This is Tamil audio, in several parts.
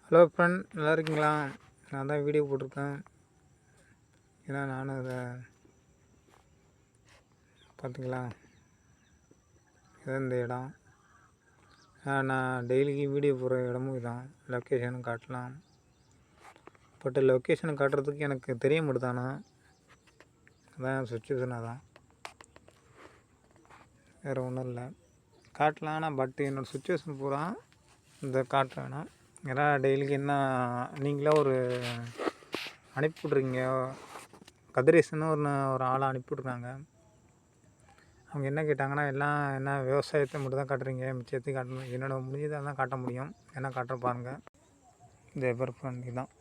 ஹலோ ஃப்ரெண்ட், நல்லா இருக்கீங்களா? நான் தான் வீடியோ போட்டிருக்கேன். ஏன்னா நானும் அதை பார்த்திங்களா, இதான் இந்த இடம். நான் டெய்லிக்கு வீடியோ போடுற இடமும் இதான். லொக்கேஷனும் காட்டலாம். பட் லொக்கேஷனை காட்டுறதுக்கு எனக்கு தெரிய மாட்டுதானா, அதான் சுச்சுவேஷனாக தான், வேறு ஒன்றும் இல்லை. காட்டலாம் ஆனால் பட் என்னோடய சுச்சுவேஷன் பூரா இந்த காட்ட வேணாம். ஏன்னா டெய்லிக்கு என்ன நீங்களே ஒரு அனுப்பிவிட்றீங்க. கதிரேசன்னு ஒரு ஆளை அனுப்பிவிட்ருக்காங்க. அவங்க என்ன கேட்டாங்கன்னா, எல்லாம் என்ன விவசாயத்தை மட்டும் தான் காட்டுறீங்க, மிச்சத்தையும் காட்டணும். என்னோடய முடிஞ்சதை தான் காட்ட முடியும். என்ன காட்டுற பாருங்கள். இந்த எவர் ஃப்ரெண்ட் தான்.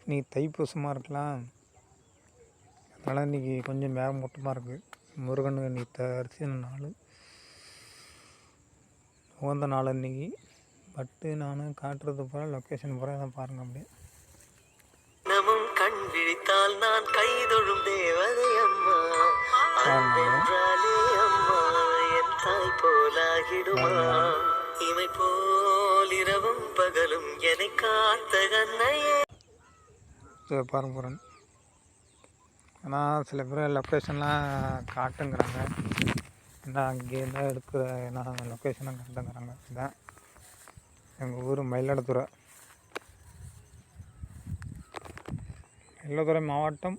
நீ தைப்பூசமாக இருக்கலாம், அதனால் இன்றைக்கி கொஞ்சம் மேகமூட்டமாக இருக்குது. முருகன் இன்னைக்கு அரிசின நாள், உகந்த நாள் இன்றைக்கி. பட்டு நான் காட்டுறது போல லொக்கேஷன் போல தான் பாருங்கள். அப்படியே நமும் கண் விழித்தால் நான் கைதொழும் தேவதை அம்மா, அன்பென்றாலே அம்மா என் தாய் போலாகிடுமா, இமை போல் இரவும் பகலும் என்னை காத்த கண்ணையே பாருங்க போகிறேன். ஆனால் சில பேர் லொக்கேஷன்லாம் காட்டுங்கிறாங்க. ஏன்னா அங்கேருந்து எடுக்கிற நான் லொக்கேஷனை காட்டுங்கிறாங்க. இதுதான் எங்கள் ஊர் மயிலாடுதுறை. மயிலாடுதுறை மாவட்டம்.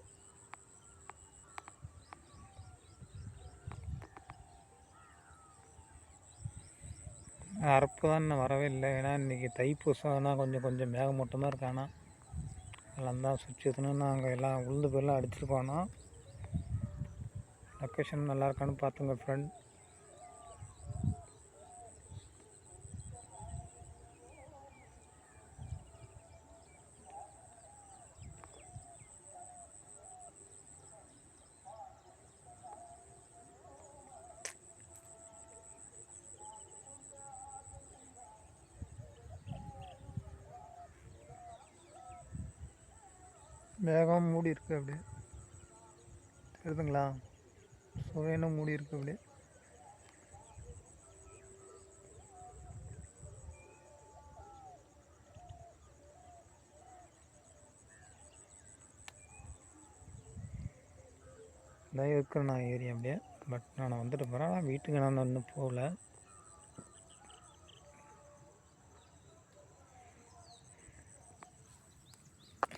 அரப்பு தான் இன்னும் வரவே இல்லை. ஏன்னா இன்றைக்கி தைப்பூசம்னா கொஞ்சம் மேகமூட்டமாக இருக்கானா, எல்லாம் தான் சுச்சுவேஷனு. நாங்கள் எல்லாம் உளுந்து பேர்லாம் அடிச்சிருக்கோன்னா லொக்கேஷன் நல்லா இருக்கான்னு பார்த்துங்க ஃப்ரெண்ட். மேகம் மூடி இருக்குது, அப்படியே தெரியுதுங்களா? சுவையனும் மூடி இருக்குது அப்படியே. இதான் இருக்கிற நான் ஏரியா அப்படியே. பட் நான் வந்துட்டு போகிறேன். வீட்டுக்கு நான் இன்னும் போகல.